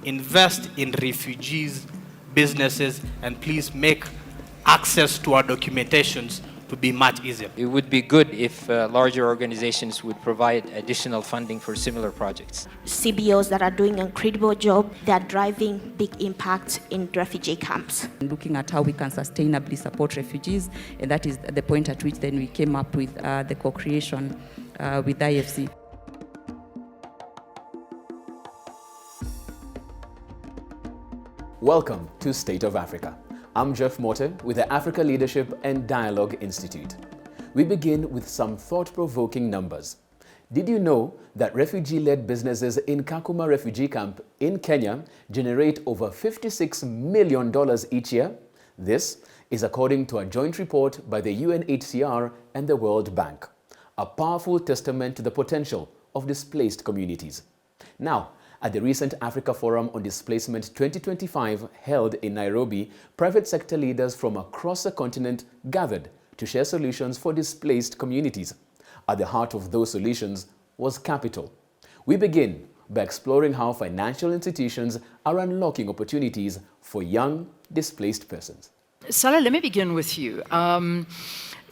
invest in refugees' businesses, and please make access to our documentations to be much easier. It would be good if larger organizations would provide additional funding for similar projects. CBOs that are doing an incredible job, they are driving big impact in refugee camps. Looking at how we can sustainably support refugees, and that is the point at which then we came up with the co-creation with IFC. Welcome to State of Africa. I'm Jeff Morton with the Africa Leadership and Dialogue Institute. We begin with some thought-provoking numbers. Did you know that refugee-led businesses in Kakuma refugee camp in Kenya generate over $56 million each year? This is according to a joint report by the UNHCR and the World Bank, a powerful testament to the potential of displaced communities. Now, at the recent Africa Forum on Displacement 2025 held in Nairobi, private sector leaders from across the continent gathered to share solutions for displaced communities. At the heart of those solutions was capital. We begin by exploring how financial institutions are unlocking opportunities for young displaced persons. Salah, let me begin with you.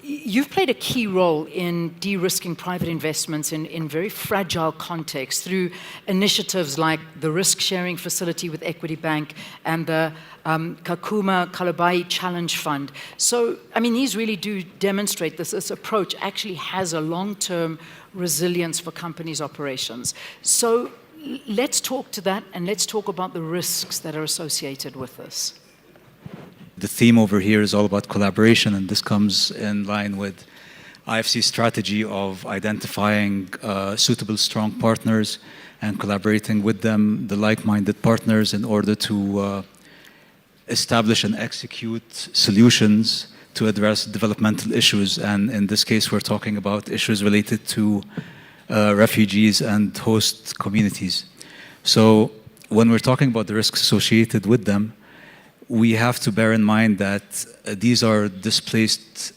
You've played a key role in de-risking private investments in very fragile contexts through initiatives like the risk-sharing facility with Equity Bank and the Kakuma Kalabai Challenge Fund. So, I mean, these really do demonstrate this approach actually has a long-term resilience for companies' operations. So let's talk to that, and let's talk about the risks that are associated with this. The theme over here is all about collaboration, and this comes in line with IFC's strategy of identifying suitable, strong partners and collaborating with them, the like-minded partners, in order to establish and execute solutions to address developmental issues. And in this case, we're talking about issues related to refugees and host communities. So when we're talking about the risks associated with them, we have to bear in mind that these are displaced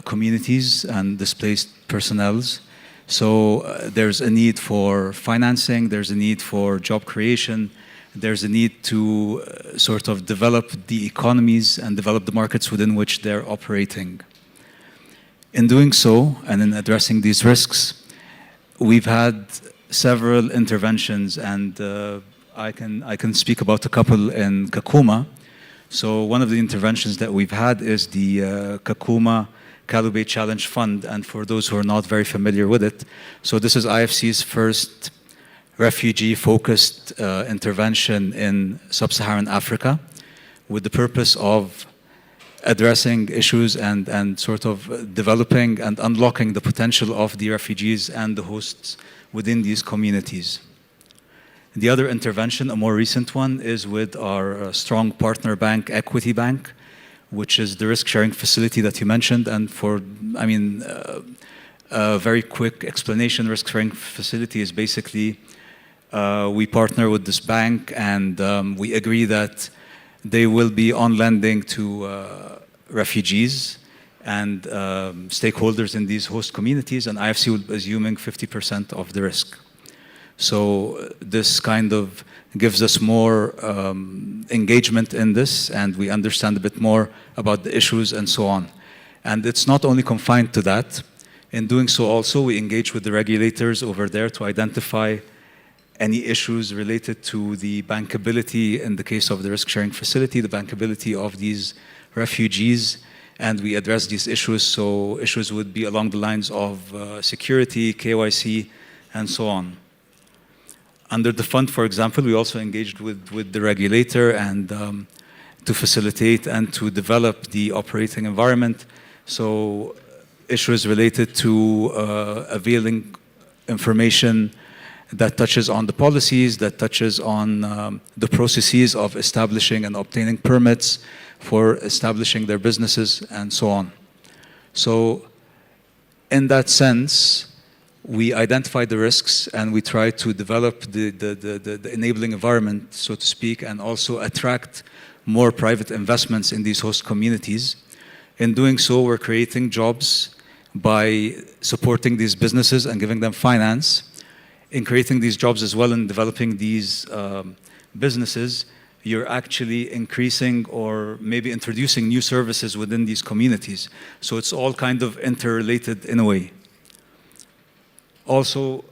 communities and displaced personnels. So there's a need for financing, there's a need for job creation, there's a need to sort of develop the economies and develop the markets within which they're operating. In doing so, and in addressing these risks, we've had several interventions, and I can speak about a couple in Kakuma. So one of the interventions that we've had is the Kakuma Kalube Challenge Fund, and for those who are not very familiar with it, so this is IFC's first refugee-focused intervention in sub-Saharan Africa with the purpose of addressing issues and sort of developing and unlocking the potential of the refugees and the hosts within these communities. The other intervention, a more recent one, is with our strong partner bank, Equity Bank, which is the risk-sharing facility that you mentioned. And for, a very quick explanation, risk-sharing facility is basically we partner with this bank, and we agree that they will be on lending to refugees and stakeholders in these host communities, and IFC will be assuming 50% of the risk. So this kind of gives us more engagement in this, and we understand a bit more about the issues and so on. And it's not only confined to that. In doing so also, we engage with the regulators over there to identify any issues related to the bankability in the case of the risk-sharing facility, the bankability of these refugees, and we address these issues. So issues would be along the lines of security, KYC, and so on. Under the fund, for example, we also engaged with the regulator and to facilitate and to develop the operating environment. So issues related to availing information that touches on the policies, that touches on the processes of establishing and obtaining permits for establishing their businesses and so on. So in that sense, we identify the risks and we try to develop the enabling environment, so to speak, and also attract more private investments in these host communities. In doing so, we're creating jobs by supporting these businesses and giving them finance. in creating these jobs as well and developing these businesses, you're actually increasing or maybe introducing new services within these communities. So it's all kind of interrelated in a way. Also,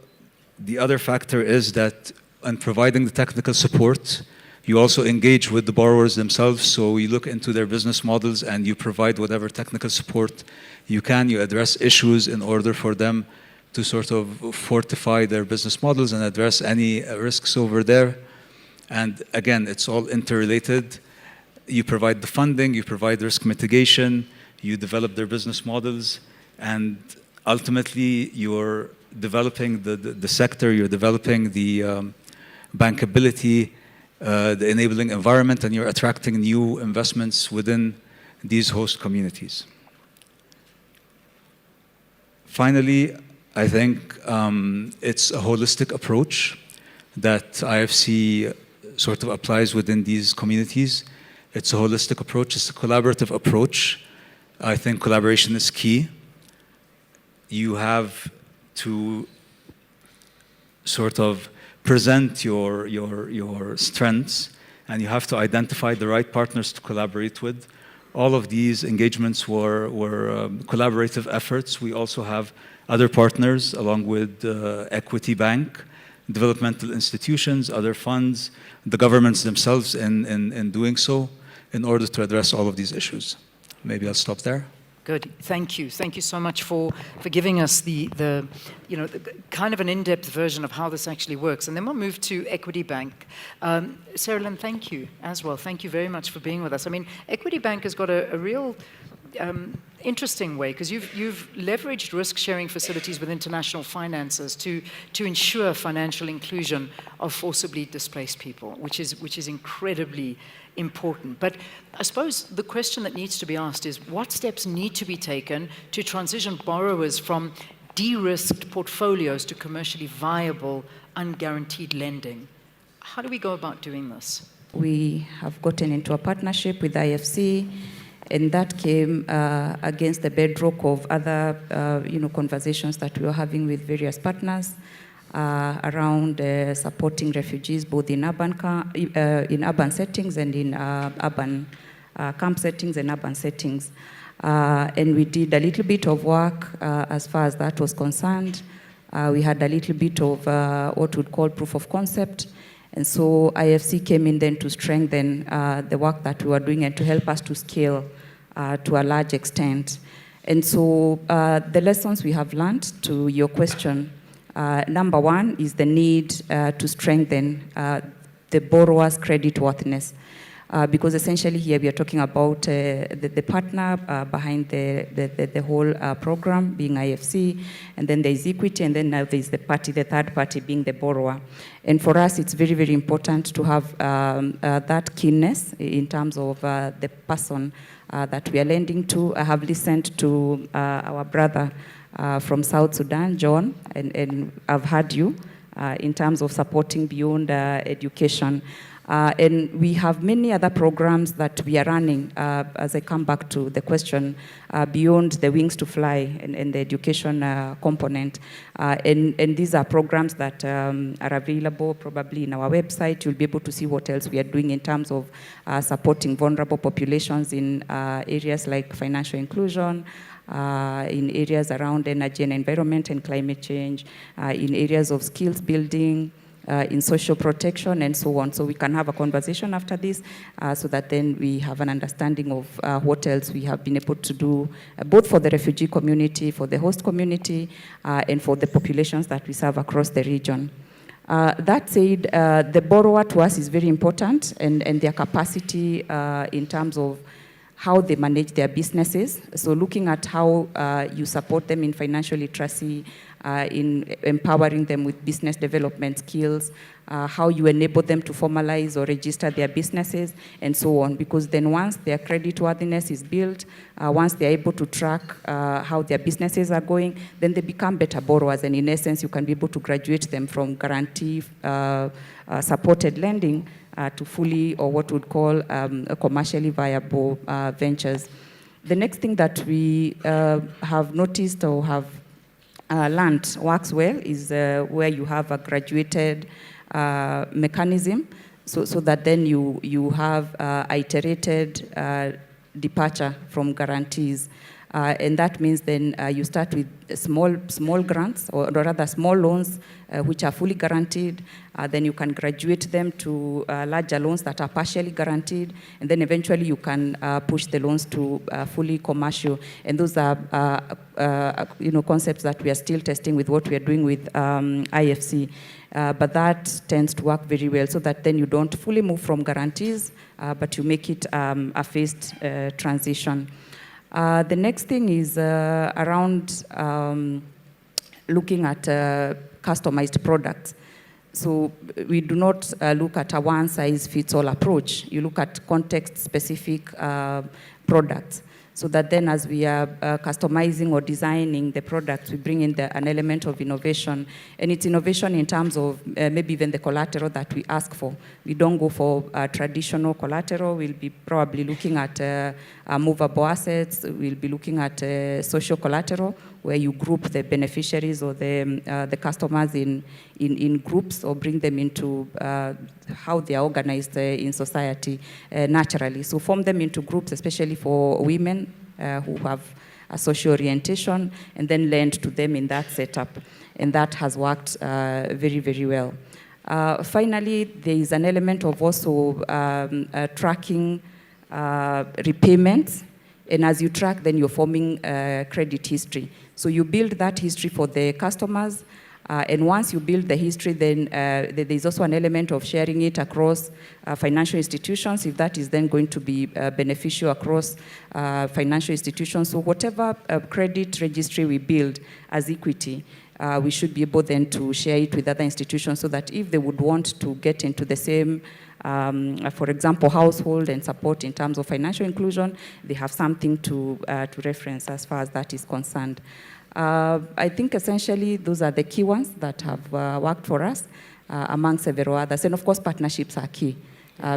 the other factor is that in providing the technical support, you also engage with the borrowers themselves. So you look into their business models and you provide whatever technical support you can. You address issues in order for them to sort of fortify their business models and address any risks over there. And again, it's all interrelated. You provide the funding, you provide risk mitigation, you develop their business models, and ultimately you're developing the sector, you're developing the bankability, the enabling environment, and you're attracting new investments within these host communities. Finally, I think it's a holistic approach that IFC sort of applies within these communities. It's a holistic approach, it's a collaborative approach. I think collaboration is key. You have to sort of present your strengths, and you have to identify the right partners to collaborate with. All of these engagements were collaborative efforts. We also have other partners along with Equity Bank, developmental institutions, other funds, the governments themselves in doing so in order to address all of these issues. Maybe I'll stop there. Good. Thank you. Thank you so much for giving us the kind of an in-depth version of how this actually works. And then we'll move to Equity Bank. Sarah Lynn, thank you as well. Thank you very much for being with us. I mean, Equity Bank has got a real interesting way, because you've leveraged risk-sharing facilities with international finances to ensure financial inclusion of forcibly displaced people, which is incredibly important. But I suppose the question that needs to be asked is, what steps need to be taken to transition borrowers from de-risked portfolios to commercially viable, unguaranteed lending? How do we go about doing this? We have gotten into a partnership with IFC, and that came against the bedrock of other conversations that we were having with various partners around supporting refugees both in urban settings and in urban camp settings and urban settings. And we did a little bit of work as far as that was concerned. We had a little bit of what we'd call proof of concept. And so IFC came in then to strengthen the work that we were doing and to help us to scale to a large extent. And so the lessons we have learned, to your question, number one is the need to strengthen the borrower's creditworthiness. Because essentially here we are talking about the partner behind the whole program being IFC, and then there is equity, and then now there is the third party being the borrower. And for us, it's very, very important to have that keenness in terms of the person that we are lending to. I have listened to our brother from South Sudan, John, and I've heard you in terms of supporting beyond education. And we have many other programs that we are running, as I come back to the question, beyond the Wings to Fly and the education component. And these are programs that are available probably in our website. You'll be able to see what else we are doing in terms of supporting vulnerable populations in areas like financial inclusion, in areas around energy and environment and climate change, in areas of skills building, in social protection and so on. So we can have a conversation after this so that then we have an understanding of what else we have been able to do, both for the refugee community, for the host community, and for the populations that we serve across the region. That said, the borrower to us is very important, and their capacity in terms of how they manage their businesses. So looking at how you support them in financial literacy, in empowering them with business development skills, how you enable them to formalize or register their businesses, and so on. Because then once their creditworthiness is built, once they're able to track how their businesses are going, then they become better borrowers. And in essence, you can be able to graduate them from guarantee supported lending to fully, or what we'd call commercially viable ventures. The next thing that we have noticed or have land works well is where you have a graduated mechanism, so that then you have iterated departure from guarantees. And that means then you start with small grants, or rather small loans, which are fully guaranteed. Then you can graduate them to larger loans that are partially guaranteed, and then eventually you can push the loans to fully commercial. And those are concepts that we are still testing with what we are doing with IFC. But that tends to work very well, so that then you don't fully move from guarantees, but you make it a phased transition. The next thing is around looking at customized products. So we do not look at a one-size-fits-all approach. You look at context-specific products, so that then as we are customizing or designing the products, we bring in an element of innovation. And it's innovation in terms of maybe even the collateral that we ask for. We don't go for traditional collateral. We'll be probably looking at movable assets. We'll be looking at social collateral, where you group the beneficiaries or the customers in groups, or bring them into how they are organized in society naturally. So form them into groups, especially for women who have a social orientation, and then lend to them in that setup. And that has worked very, very well. Finally, there is an element of also tracking repayments. And as you track, then you're forming credit history. So you build that history for the customers. And once you build the history, then there's also an element of sharing it across financial institutions, if that is then going to be beneficial across financial institutions. So whatever credit registry we build as equity, we should be able then to share it with other institutions, so that if they would want to get into the same, for example, household and support in terms of financial inclusion, they have something to reference as far as that is concerned. I think essentially those are the key ones that have worked for us, among several others. And of course, partnerships are key.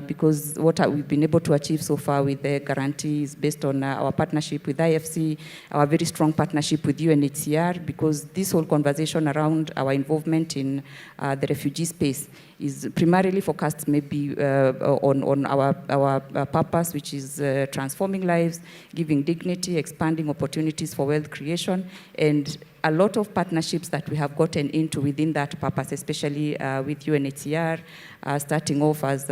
Because what we've been able to achieve so far with the guarantee is based on our partnership with IFC, our very strong partnership with UNHCR, because this whole conversation around our involvement in the refugee space is primarily focused maybe on our purpose, which is transforming lives, giving dignity, expanding opportunities for wealth creation, and a lot of partnerships that we have gotten into within that purpose, especially with UNHCR, starting off as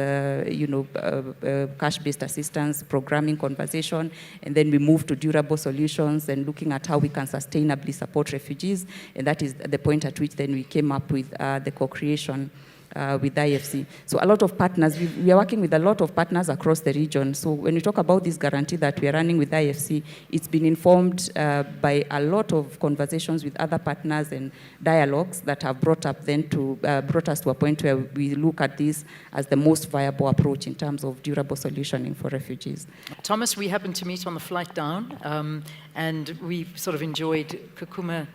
cash-based assistance, programming conversation, and then we move to durable solutions and looking at how we can sustainably support refugees, and that is the point at which then we came up with the co-creation with IFC. So a lot of partners, we are working with a lot of partners across the region. So when we talk about this guarantee that we are running with IFC, it's been informed by a lot of conversations with other partners and dialogues that have brought us to a point where we look at this as the most viable approach in terms of durable solutioning for refugees. Thomas, we happened to meet on the flight down, and we sort of enjoyed Kakuma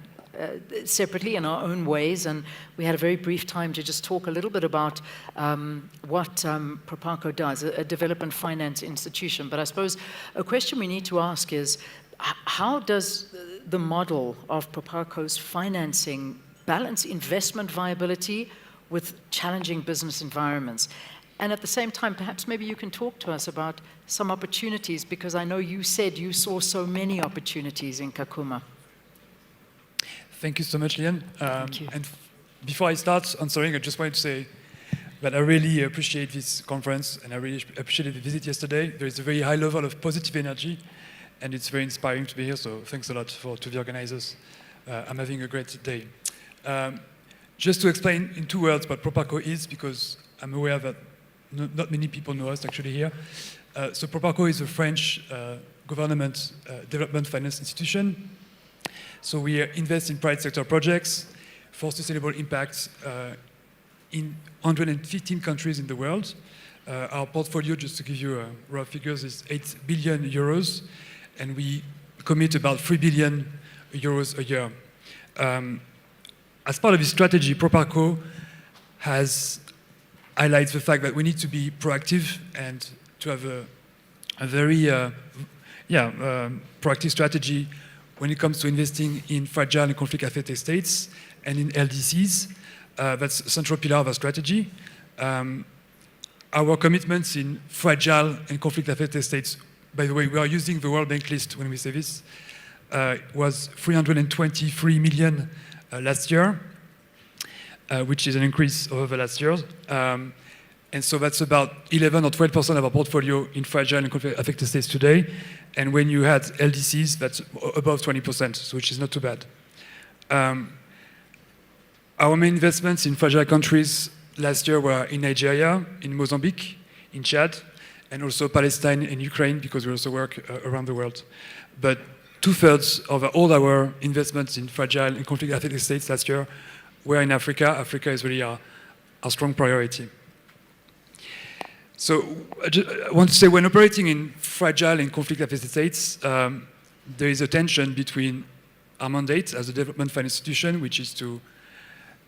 separately in our own ways, and we had a very brief time to just talk a little bit about what Proparco does, a development finance institution. But I suppose a question we need to ask is, how does the model of Proparco's financing balance investment viability with challenging business environments? And at the same time, perhaps maybe you can talk to us about some opportunities, because I know you said you saw so many opportunities in Kakuma. Thank you so much, Lian. Thank you. And before I start answering, I just wanted to say that I really appreciate this conference, and I really appreciated the visit yesterday. There is a very high level of positive energy, and it's very inspiring to be here, so thanks a lot to the organizers. I'm having a great day. Just to explain in 2 words what Proparco is, because I'm aware that not many people know us actually here. So Proparco is a French government development finance institution. So we invest in private sector projects for sustainable impact in 115 countries in the world. Our portfolio, just to give you rough figures, is 8 billion euros, and we commit about 3 billion euros a year. As part of this strategy, Proparco highlights the fact that we need to be proactive and to have a very proactive strategy when it comes to investing in fragile and conflict-affected states and in LDCs. That's a central pillar of our strategy. Our commitments in fragile and conflict-affected states, by the way, we are using the World Bank list when we say this, was 323 million last year, which is an increase over the last years. And so that's about 11 or 12% of our portfolio in fragile and conflict-affected states today. And when you had LDCs, that's above 20%, so which is not too bad. Our main investments in fragile countries last year were in Nigeria, in Mozambique, in Chad, and also Palestine and Ukraine, because we also work around the world. But 2/3 of all our investments in fragile and conflict-affected states last year were in Africa. Africa is really our strong priority. So I want to say, when operating in fragile and conflict-affected states, there is a tension between our mandate as a development finance institution, which is to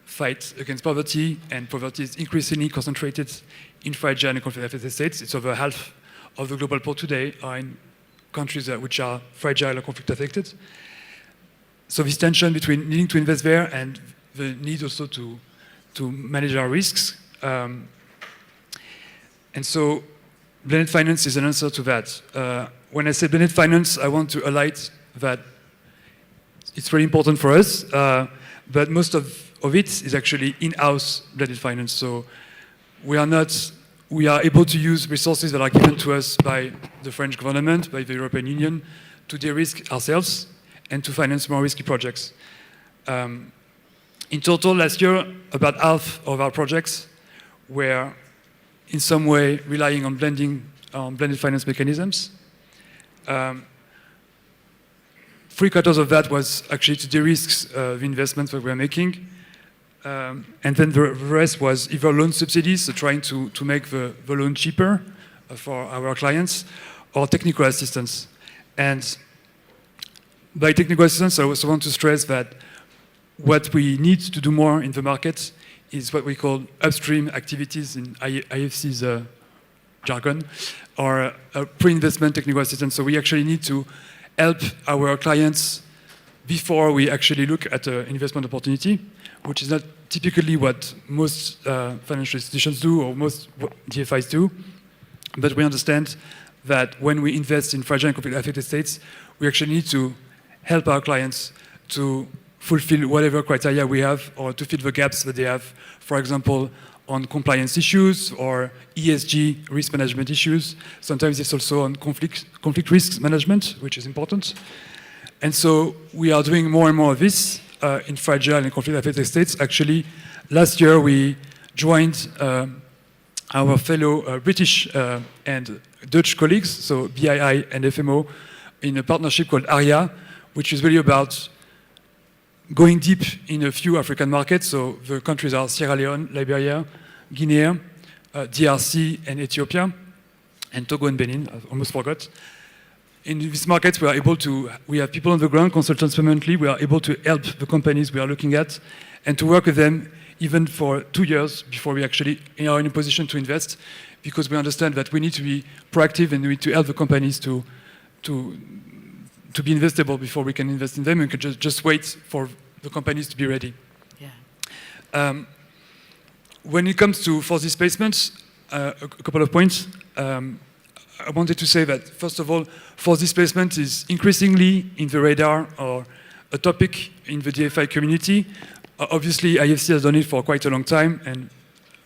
fight against poverty, and poverty is increasingly concentrated in fragile and conflict-affected states. It's over half of the global poor today are in countries which are fragile or conflict-affected. So this tension between needing to invest there and the need also to manage our risks. And so blended finance is an answer to that. When I say blended finance, I want to highlight that it's very important for us, but most of it is actually in-house blended finance. So we are able to use resources that are given to us by the French government, by the European Union, to de-risk ourselves and to finance more risky projects. In total, last year, about half of our projects were in some way relying on blended finance mechanisms. 3/4 of that was actually to de-risk the investments that we are making. And then the rest was either loan subsidies, so trying to make the loan cheaper for our clients, or technical assistance. And by technical assistance, I also want to stress that what we need to do more in the market is what we call upstream activities in IFC's jargon, or pre-investment technical assistance. So we actually need to help our clients before we actually look at an investment opportunity, which is not typically what most financial institutions do or most DFIs do. But we understand that when we invest in fragile and conflict-affected states, we actually need to help our clients to fulfill whatever criteria we have, or to fill the gaps that they have, for example, on compliance issues or ESG risk management issues. Sometimes it's also on conflict risk management, which is important. And so we are doing more and more of this in fragile and conflict-affected states. Actually, last year we joined our fellow British and Dutch colleagues, so BII and FMO, in a partnership called ARIA, which is really about going deep in a few African markets. So the countries are Sierra Leone, Liberia, Guinea, DRC, and Ethiopia, and Togo and Benin. I almost forgot. In these markets, we have people on the ground, consultants permanently. We are able to help the companies we are looking at, and to work with them even for 2 years before we actually are in a position to invest, because we understand that we need to be proactive and we need to help the companies to be investable before we can invest in them. We can just wait for the companies to be ready. Yeah. When it comes to forced displacements, a couple of points. I wanted to say that, first of all, forced displacement is increasingly in the radar, or a topic in the DFI community. Obviously, IFC has done it for quite a long time, and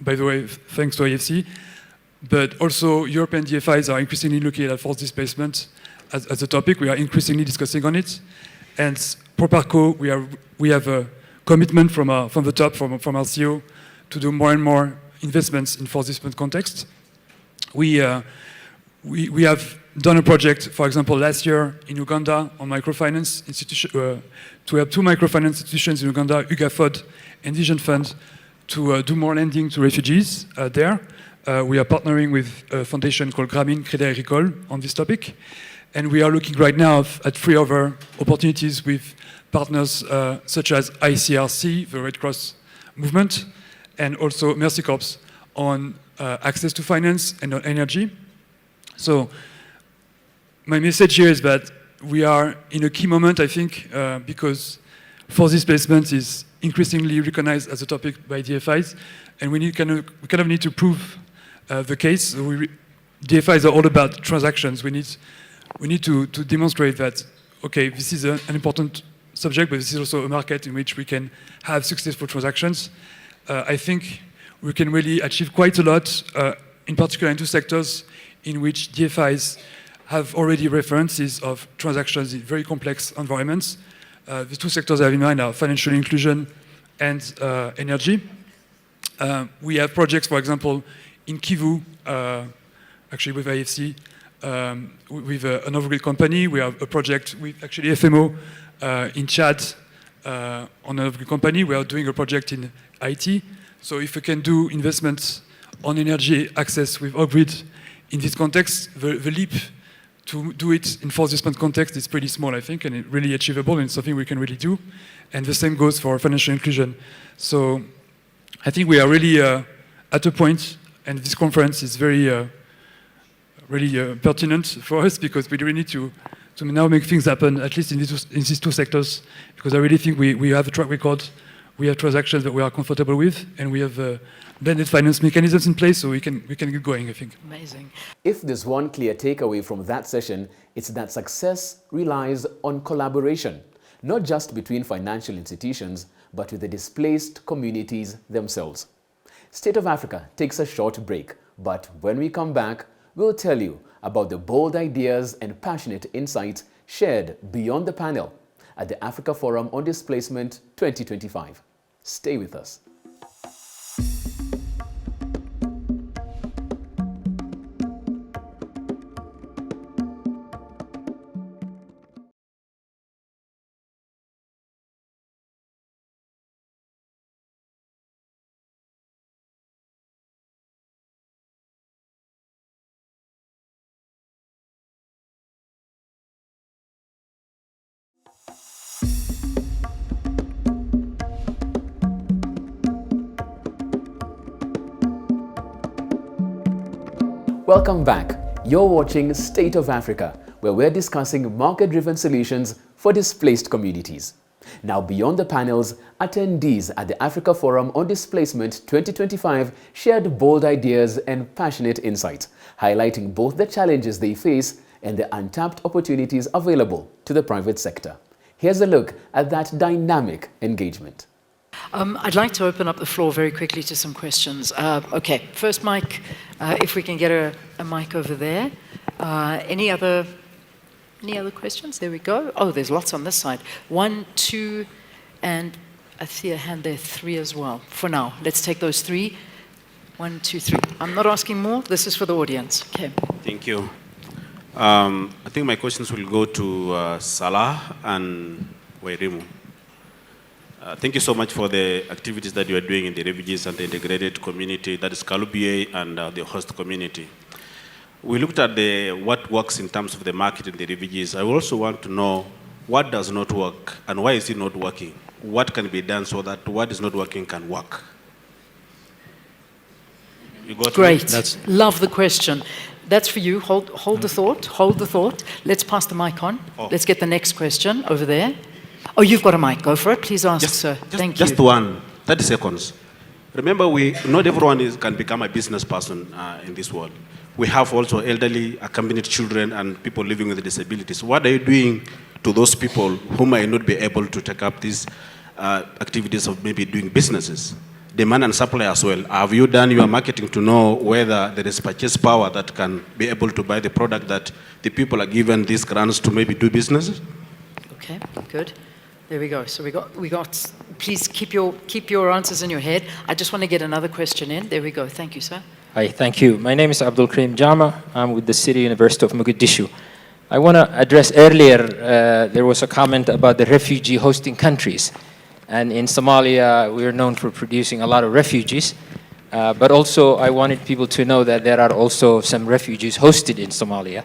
by the way, thanks to IFC. But also, European DFIs are increasingly looking at forced displacement as a topic. We are increasingly discussing on it. And Proparco, we have a commitment from the top, from our CEO, to do more and more investments in forced displacement context. We have done a project, for example, last year in Uganda on microfinance institution, to help 2 microfinance institutions in Uganda, UGAFOD and Vision Fund, to do more lending to refugees there. We are partnering with a foundation called Grameen Crédit Agricole on this topic. And we are looking right now at 3 other opportunities with partners such as ICRC, the Red Cross movement, and also Mercy Corps on access to finance and on energy. So my message here is that we are in a key moment, I think, because forced displacement is increasingly recognized as a topic by DFIs, and we kind of need to prove the case. So DFIs are all about transactions. We need to demonstrate that, okay, this is an important subject, but this is also a market in which we can have successful transactions. I think we can really achieve quite a lot, in particular in two sectors in which DFIs have already references of transactions in very complex environments. The two sectors I have in mind are financial inclusion and energy. We have projects, for example, in Kivu, actually with IFC, with an off-grid company. We have a project with actually FMO in Chad on an off-grid company. We are doing a project in IT. So if we can do investments on energy access with off-grid in this context, the leap to do it in forced displacement context is pretty small, I think, and it's really achievable, and it's something we can really do. And the same goes for financial inclusion. So I think we are really at a point, and this conference is very really pertinent for us, because we really need to now make things happen, at least in these two sectors, because I really think we have a track record, we have transactions that we are comfortable with, and we have blended finance mechanisms in place, so we can get going, I think. Amazing. If there's one clear takeaway from that session, it's that success relies on collaboration, not just between financial institutions, but with the displaced communities themselves. State of Africa takes a short break, but when we come back, we'll tell you about the bold ideas and passionate insights shared beyond the panel at the Africa Forum on Displacement 2025. Stay with us. Welcome back. You're watching State of Africa, where we're discussing market-driven solutions for displaced communities. Now, beyond the panels, attendees at the Africa Forum on Displacement 2025 shared bold ideas and passionate insights, highlighting both the challenges they face and the untapped opportunities available to the private sector. Here's a look at that dynamic engagement. I'd like to open up the floor very quickly to some questions. Okay, first mic, if we can get a mic over there. Any other questions? There we go. Oh, there's lots on this side. 1, 2, and I see a hand there, 3 as well. For now, let's take those 3. 1, 2, 3. I'm not asking more. This is for the audience. Okay. Thank you. I think my questions will go to Salah and Wairimu. Thank you so much for the activities that you are doing in the refugees and the integrated community, that is Kalubiye and the host community. We looked at what works in terms of the market in the refugees. I also want to know what does not work and why is it not working? What can be done so that what is not working can work? You got Great. Love the question. That's for you. Hold the thought. Hold the thought. Let's pass the mic on. Oh. Let's get the next question over there. Oh, you've got a mic. Go for it. Please ask, sir. Thank you. Just 30 seconds. Remember, not everyone can become a business person in this world. We have also elderly, accompanied children, and people living with disabilities. What are you doing to those people who might not be able to take up these activities of maybe doing businesses? Demand and supply as well. Have you done your marketing to know whether there is purchase power that can be able to buy the product that the people are given these grants to maybe do businesses? Okay, good. There we go. So we got. Please keep your answers in your head. I just want to get another question in. There we go. Thank you, sir. Hi, thank you. My name is Abdul Karim Jama. I'm with the City University of Mogadishu. I want to address earlier, there was a comment about the refugee hosting countries. And in Somalia, we are known for producing a lot of refugees. But also, I wanted people to know that there are also some refugees hosted in Somalia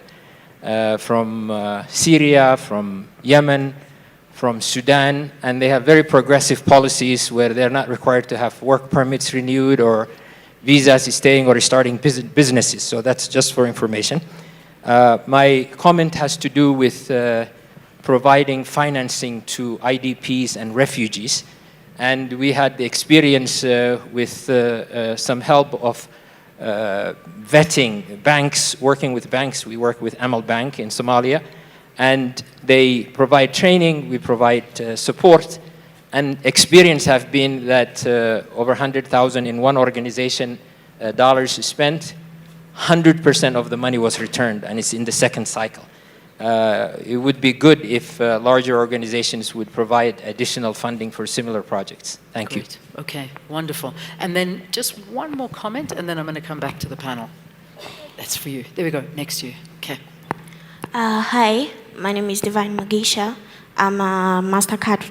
from Syria, from Yemen, from Sudan, and they have very progressive policies where they're not required to have work permits renewed or visas staying or starting businesses. So that's just for information. My comment has to do with providing financing to IDPs and refugees. And we had the experience with some help of vetting banks, working with banks. We work with Amal Bank in Somalia, and they provide training, we provide support, and experience have been that over 100,000 in one organization dollars spent, 100% of the money was returned, and it's in the second cycle. It would be good if larger organizations would provide additional funding for similar projects. Thank you. Great. Okay, wonderful. And then just one more comment, and then I'm going to come back to the panel. That's for you. There we go, next to you. Okay. Hi, my name is Divine Magisha. I'm a MasterCard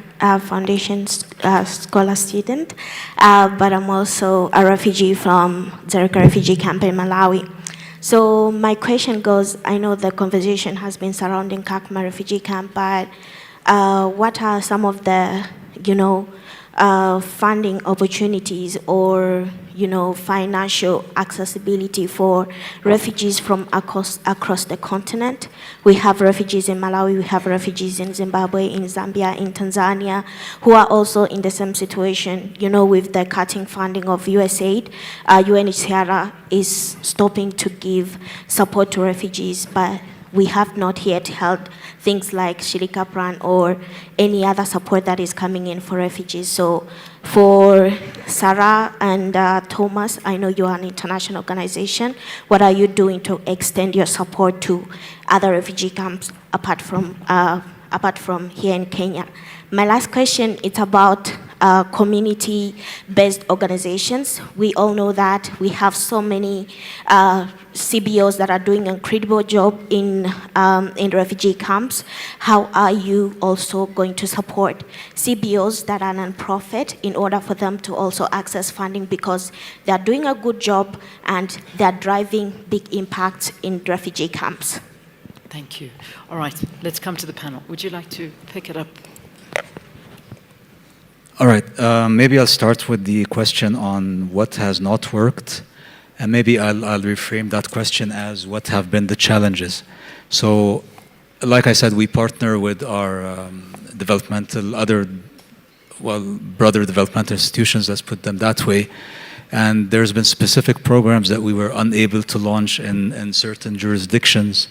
Foundation scholar student, but I'm also a refugee from Zerika refugee camp in Malawi. So my question goes, I know the conversation has been surrounding Kakuma refugee camp, but what are some of the, funding opportunities or, financial accessibility for refugees from across the continent? We have refugees in Malawi, we have refugees in Zimbabwe, in Zambia, in Tanzania, who are also in the same situation, with the cutting funding of USAID. UNHCR is stopping to give support to refugees, but we have not yet held things like Shirika Pran or any other support that is coming in for refugees. So for Sarah and Thomas, I know you are an international organization. What are you doing to extend your support to other refugee camps apart from here in Kenya? My last question is about community-based organizations. We all know that we have so many CBOs that are doing an incredible job in refugee camps. How are you also going to support CBOs that are non-profit in order for them to also access funding, because they are doing a good job and they are driving big impact in refugee camps? Thank you. All right, let's come to the panel. Would you like to pick it up? All right, maybe I'll start with the question on what has not worked, and maybe I'll reframe that question as what have been the challenges. So, like I said, we partner with our brother developmental institutions, let's put them that way, and there's been specific programs that we were unable to launch in certain jurisdictions.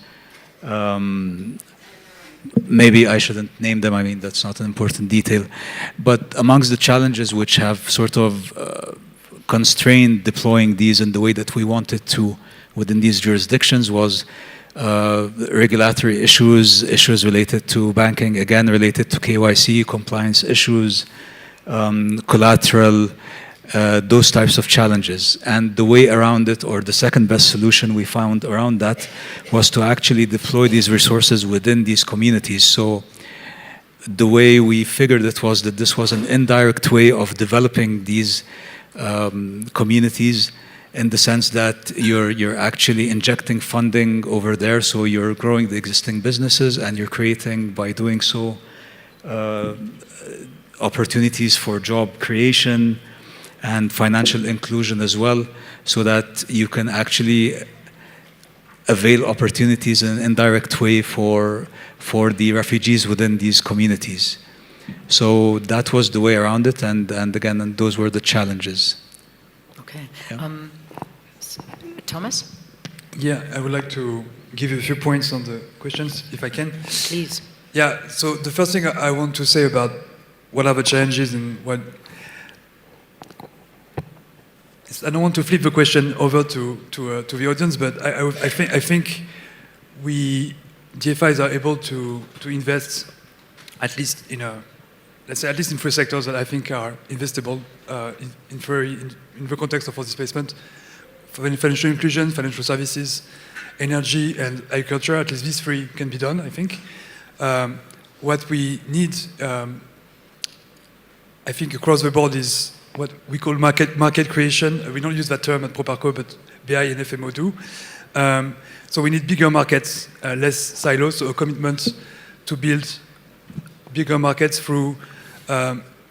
Maybe I shouldn't name them, I mean, that's not an important detail. But amongst the challenges which have sort of constrained deploying these in the way that we wanted to within these jurisdictions was regulatory issues related to banking, again related to KYC, compliance issues, collateral, those types of challenges. And the way around it, or the second best solution we found around that, was to actually deploy these resources within these communities. So the way we figured it was that this was an indirect way of developing these communities, in the sense that you're actually injecting funding over there, so you're growing the existing businesses and you're creating, by doing so, opportunities for job creation and financial inclusion as well, so that you can actually avail opportunities in an indirect way for the refugees within these communities. So that was the way around it, and again, those were the challenges. Okay. Yeah. Thomas? Yeah, I would like to give you a few points on the questions, if I can. Please. Yeah, so the first thing I want to say about what are the challenges and what... I don't want to flip the question over to the audience, but I think we, DFIs are able to invest at least in let's say at least in 3 sectors that I think are investable in the context of forced displacement: financial inclusion, financial services, energy, and agriculture. At least these 3 can be done, I think. What we need, I think, across the board is what we call market creation. We don't use that term at Proparco, but BI and FMO do. So we need bigger markets, less silos, so a commitment to build bigger markets through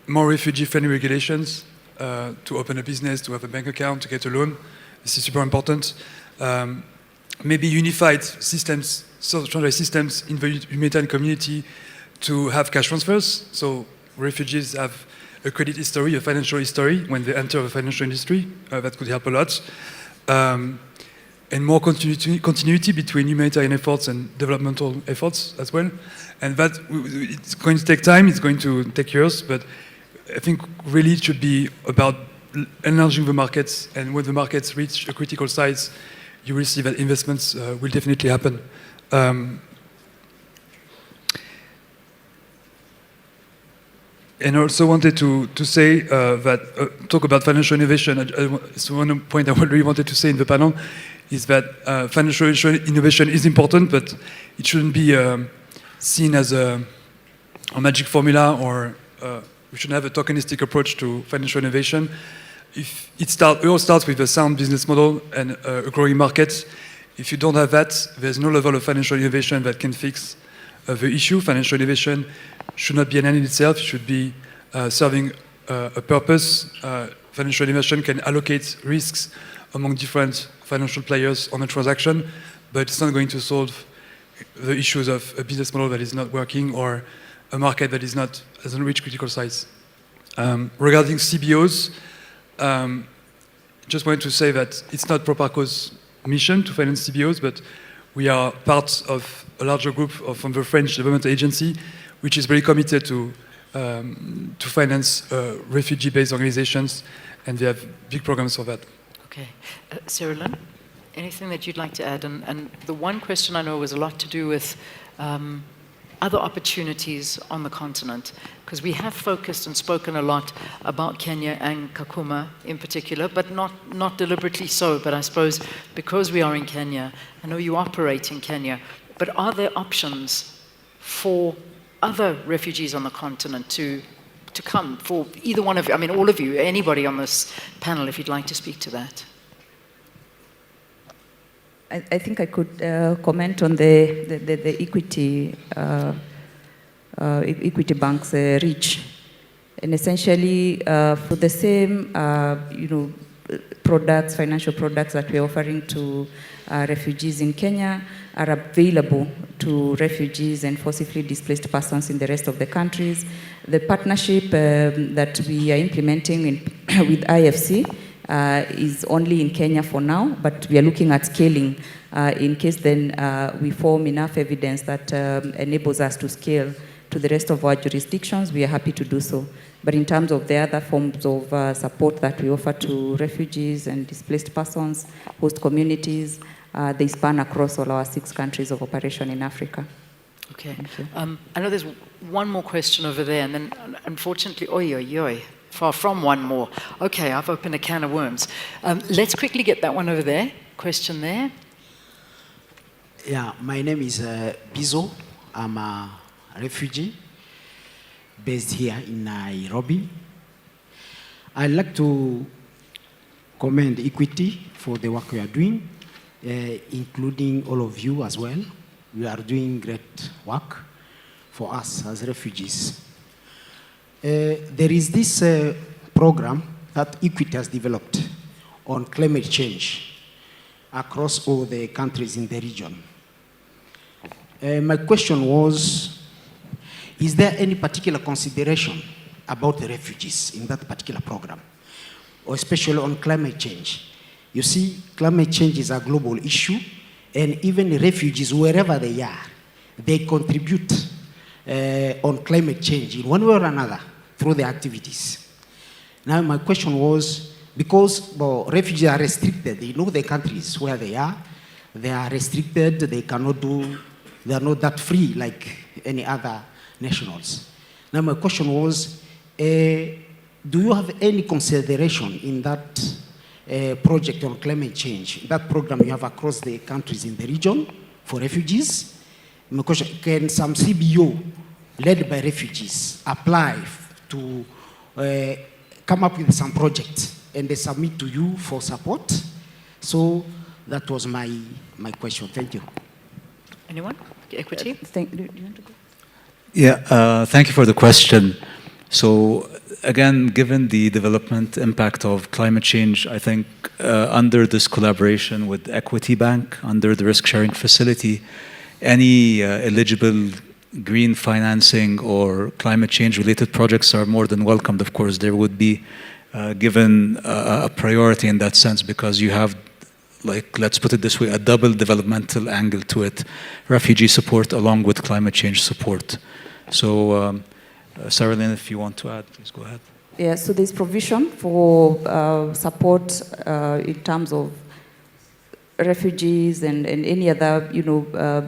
more refugee-friendly regulations, to open a business, to have a bank account, to get a loan. This is super important. Maybe unified systems, social systems in the humanitarian community to have cash transfers. So refugees have a credit history, a financial history when they enter the financial industry. That could help a lot. And more continuity between humanitarian efforts and developmental efforts as well. And that, it's going to take time, it's going to take years, but I think really it should be about enlarging the markets, and when the markets reach a critical size, you will see that investments will definitely happen. And I also wanted to say that, talk about financial innovation. It's one point I really wanted to say in the panel, is that financial innovation is important, but it shouldn't be seen as a magic formula, or we shouldn't have a tokenistic approach to financial innovation. It all starts with a sound business model and a growing market. If you don't have that, there's no level of financial innovation that can fix the issue. Financial innovation should not be an end in itself. It should be serving a purpose. Financial innovation can allocate risks among different financial players on a transaction, but it's not going to solve the issues of a business model that is not working, or a market that hasn't reached critical size. Regarding CBOs, just wanted to say that it's not Proparco's mission to finance CBOs, but we are part of a larger group from the French Development Agency, which is very committed to finance refugee-based organizations, and they have big programs for that. Okay. Sarah Lynn, anything that you'd like to add? And the one question I know was a lot to do with other opportunities on the continent, because we have focused and spoken a lot about Kenya and Kakuma in particular, but not deliberately so. But I suppose because we are in Kenya, I know you operate in Kenya, but are there options for other refugees on the continent to come, for either one of you, I mean all of you, anybody on this panel, if you'd like to speak to that? I think I could comment on the equity bank's reach, and essentially for the same products, financial products that we're offering to refugees in Kenya are available to refugees and forcibly displaced persons in the rest of the countries. The partnership that we are implementing with IFC is only in Kenya for now, but we are looking at scaling in case then we form enough evidence that enables us to scale to the rest of our jurisdictions. We are happy to do so. But in terms of the other forms of support that we offer to refugees and displaced persons, host communities, they span across all our 6 countries of operation in Africa. Okay. I know there's one more question over there, and then unfortunately, far from one more. Okay, I've opened a can of worms. Let's quickly get that one over there. Question there. Yeah, my name is Bizo. I'm a refugee based here in Nairobi. I'd like to commend Equity for the work we are doing, including all of you as well. We are doing great work for us as refugees. There is this program that Equity has developed on climate change across all the countries in the region. My question was, is there any particular consideration about the refugees in that particular program, or especially on climate change? You see, climate change is a global issue, and even the refugees, wherever they are, they contribute on climate change in one way or another through their activities. Now, my question was, because refugees are restricted, they know the countries where they are restricted, they are not that free like any other nationals. Now, my question was, do you have any consideration in that project on climate change, that program you have across the countries in the region for refugees? My question, can some CBO led by refugees apply to come up with some projects and they submit to you for support? So that was my question. Thank you. Anyone? Equity? Do you want to go? Yeah, thank you for the question. So again, given the development impact of climate change, I think under this collaboration with Equity Bank, under the risk-sharing facility, any eligible green financing or climate change related projects are more than welcomed. Of course, there would be given a priority in that sense, because you have, like, let's put it this way, a double developmental angle to it: refugee support along with climate change support. So, Sarah Lynn, if you want to add, please go ahead. Yeah, so there's provision for support in terms of refugees and any other,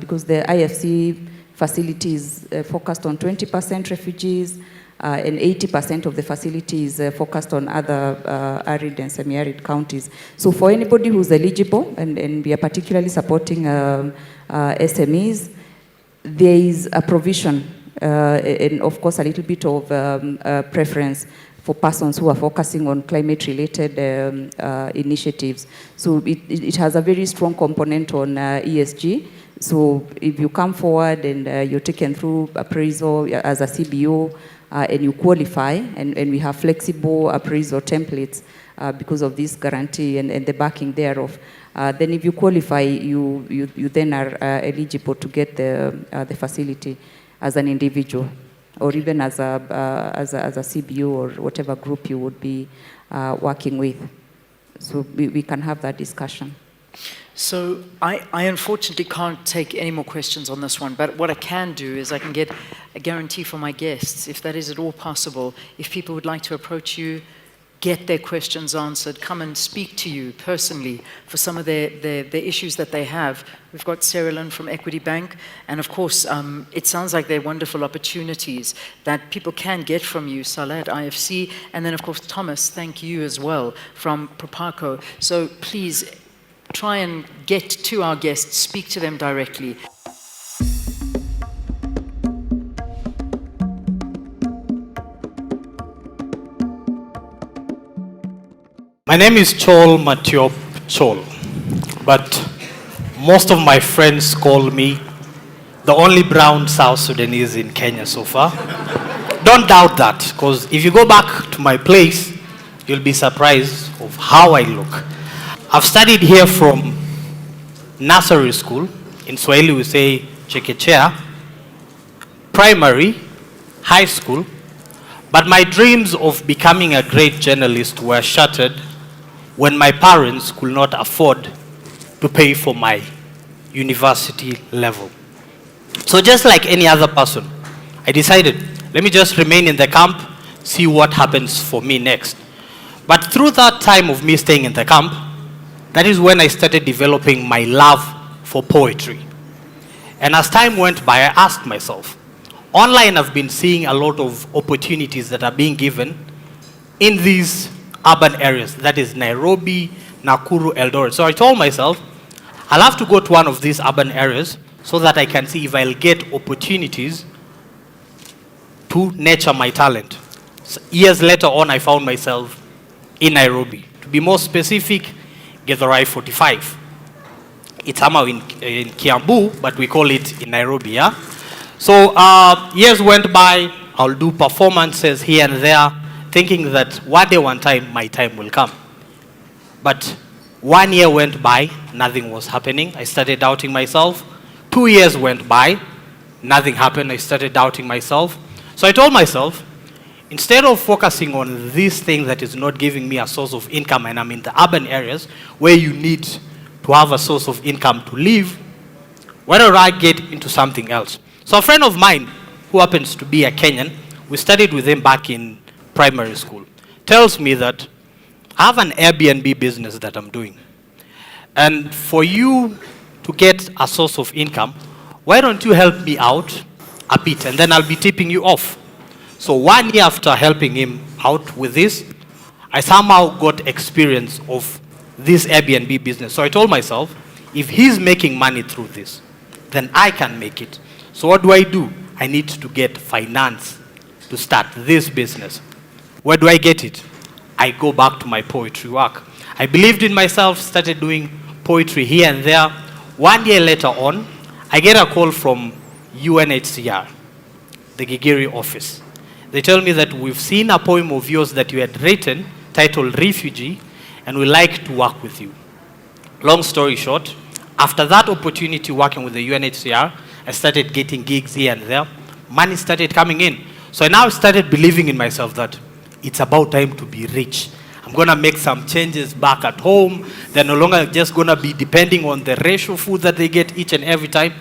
because the IFC facility is focused on 20% refugees, and 80% of the facility is focused on other arid and semi-arid counties. So for anybody who's eligible, and we are particularly supporting SMEs, there is a provision, and of course a little bit of preference for persons who are focusing on climate-related initiatives. So it has a very strong component on ESG. So if you come forward and you're taken through appraisal as a CBO, and you qualify, and we have flexible appraisal templates because of this guarantee and the backing thereof, then if you qualify, you then are eligible to get the facility as an individual, or even as a CBO or whatever group you would be working with. So we can have that discussion. So I unfortunately can't take any more questions on this one, but what I can do is I can get a guarantee from my guests, if that is at all possible, if people would like to approach you, get their questions answered, come and speak to you personally for some of the issues that they have. We've got Sarah Lynn from Equity Bank, and of course, it sounds like they're wonderful opportunities that people can get from you, Salah at IFC, and then of course, Thomas, thank you as well, from Proparco. So please, try and get to our guests, speak to them directly. My name is Chol Mat Chol, but most of my friends call me the only brown South Sudanese in Kenya so far. Don't doubt that, because if you go back to my place, you'll be surprised of how I look. I've studied here from nursery school, in Swahili we say chekechea, primary, high school, but my dreams of becoming a great journalist were shattered when my parents could not afford to pay for my university level. So just like any other person, I decided, let me just remain in the camp, see what happens for me next. But through that time of me staying in the camp, that is when I started developing my love for poetry. And as time went by, I asked myself, online I've been seeing a lot of opportunities that are being given in these urban areas, that is Nairobi, Nakuru, Eldoret. So I told myself, I'll have to go to one of these urban areas so that I can see if I'll get opportunities to nurture my talent. So years later on, I found myself in Nairobi. To be more specific, Githurai 45. It's somehow in Kiambu, but we call it in Nairobi, yeah? So years went by, I'll do performances here and there, thinking that one day, one time, my time will come. But 1 year went by, nothing was happening. I started doubting myself. 2 years went by, nothing happened. I started doubting myself. So I told myself, instead of focusing on this thing that is not giving me a source of income, and I'm in the urban areas where you need to have a source of income to live, why don't I get into something else? So a friend of mine, who happens to be a Kenyan, we studied with him back in primary school, tells me that I have an Airbnb business that I'm doing. And for you to get a source of income, why don't you help me out a bit, and then I'll be tipping you off. So 1 year after helping him out with this, I somehow got experience of this Airbnb business. So I told myself, if he's making money through this, then I can make it. So what do? I need to get finance to start this business. Where do I get it? I go back to my poetry work. I believed in myself, started doing poetry here and there. 1 year later on, I get a call from UNHCR, the Gigiri office. They tell me that we've seen a poem of yours that you had written titled Refugee, and we'd like to work with you. Long story short, after that opportunity working with the UNHCR, I started getting gigs here and there. money started coming in. So I now started believing in myself that it's about time to be rich. I'm going to make some changes back at home. They're no longer just going to be depending on the ratio food that they get each and every time.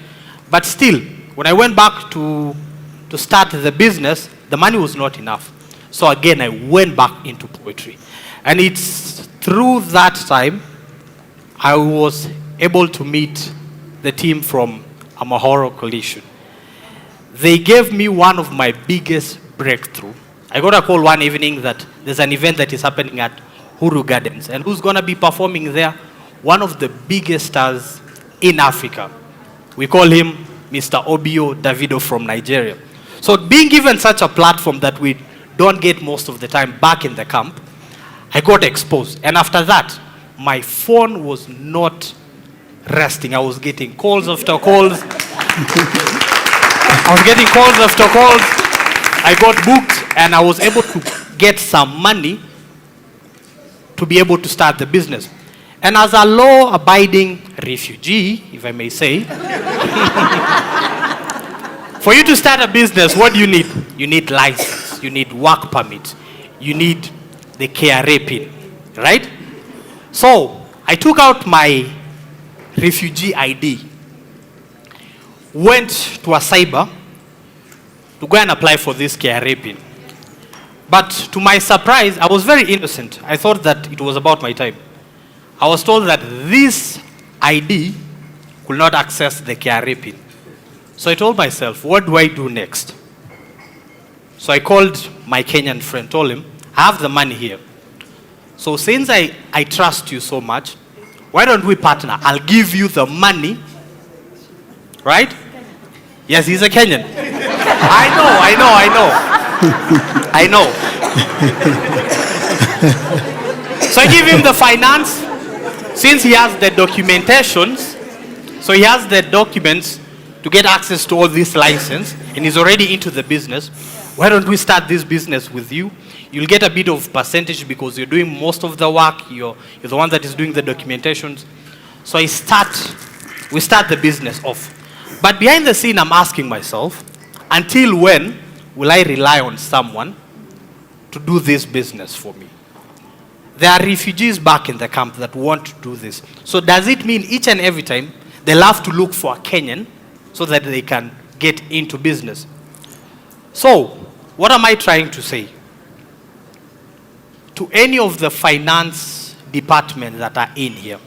But still, when I went back to start the business, the money was not enough. So again, I went back into poetry. And it's through that time, I was able to meet the team from Amahoro Coalition. They gave me one of my biggest breakthrough. I got a call one evening that there's an event that is happening at Huru Gardens. And who's going to be performing there? One of the biggest stars in Africa. We call him Mr. Obio Davido from Nigeria. So being given such a platform that we don't get most of the time back in the camp, I got exposed. And after that, my phone was not resting. I was getting calls after calls. I was getting calls after calls. I got booked and I was able to get some money to be able to start the business. And as a law-abiding refugee, if I may say, for you to start a business, what do you need? You need license, you need work permit, you need the KRA pin, right? So I took out my refugee ID, went to a cyber to go and apply for this KRA pin. But to my surprise, I was very innocent. I thought that it was about my time. I was told that this ID could not access the KRA pin. So I told myself, what do I do next? So I called my Kenyan friend, told him, I have the money here. So since I trust you so much, why don't we partner? I'll give you the money, right? Yes, he's a Kenyan. I know. So I give him the finance. Since he has the documentations, so he has the documents to get access to all this license, and he's already into the business. Why don't we start this business with you? You'll get a bit of percentage because you're doing most of the work. You're the one that is doing the documentations. So we start the business off. But behind the scene, I'm asking myself, until when will I rely on someone to do this business for me? There are refugees back in the camp that want to do this. So does it mean each and every time they'll have to look for a Kenyan so that they can get into business? So what am I trying to say? To any of the finance departments that are in here,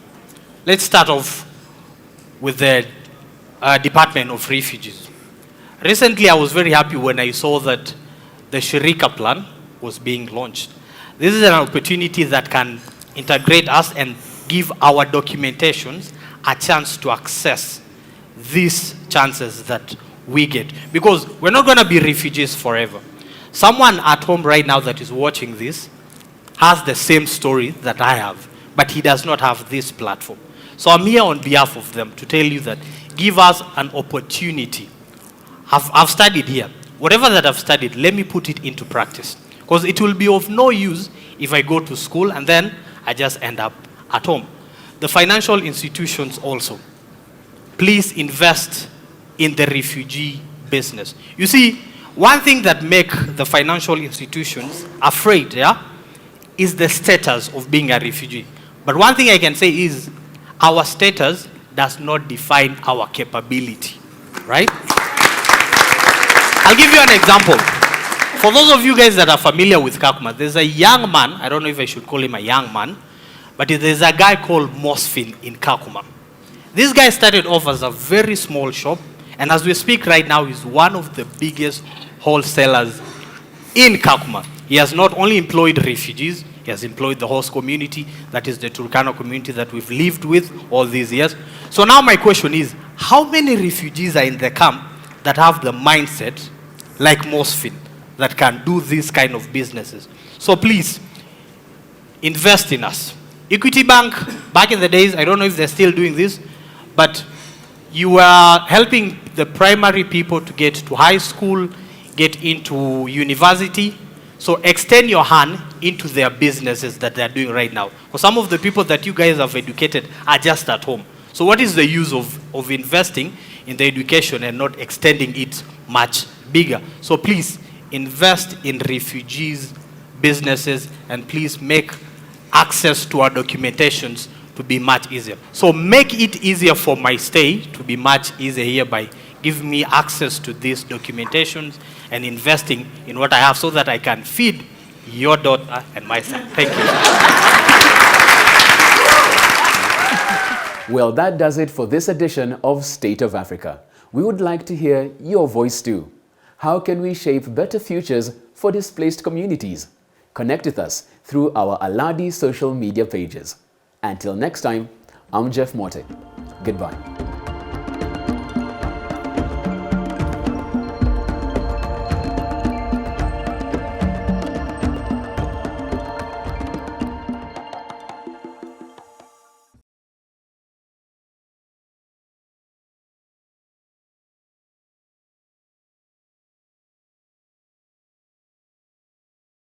let's start off with the Department of Refugees. Recently, I was very happy when I saw that the Shirika plan was being launched. This is an opportunity that can integrate us and give our documentations a chance to access these chances that we get. Because we're not going to be refugees forever. Someone at home right now that is watching this has the same story that I have, but he does not have this platform. So I'm here on behalf of them to tell you that give us an opportunity. I've studied here. Whatever that I've studied, let me put it into practice. Because it will be of no use if I go to school and then I just end up at home. The financial institutions also, please invest in the refugee business. You see, one thing that makes the financial institutions afraid, is the status of being a refugee. But one thing I can say is our status does not define our capability, right? I'll give you an example. For those of you guys that are familiar with Kakuma, there's a young man, I don't know if I should call him a young man, but there's a guy called Mosfin in Kakuma. This guy started off as a very small shop, and as we speak right now, he's one of the biggest wholesalers in Kakuma. He has not only employed refugees, he has employed the host community, that is the Turkana community that we've lived with all these years. So now my question is, how many refugees are in the camp that have the mindset like Mosfin, that can do these kind of businesses? So please, invest in us. Equity Bank, back in the days, I don't know if they're still doing this, but you are helping the primary people to get to high school, get into university. So extend your hand into their businesses that they're doing right now. For some of the people that you guys have educated are just at home. So what is the use of investing in the education and not extending it much bigger. So please invest in refugees' businesses, and please make access to our documentations to be much easier. So make it easier for my stay to be much easier here by giving me access to these documentations and investing in what I have so that I can feed your daughter and my son. Thank you. Well, that does it for this edition of State of Africa. We would like to hear your voice too. How can we shape better futures for displaced communities? Connect with us through our Aladi social media pages. Until next time, I'm Jeff Morte. Goodbye.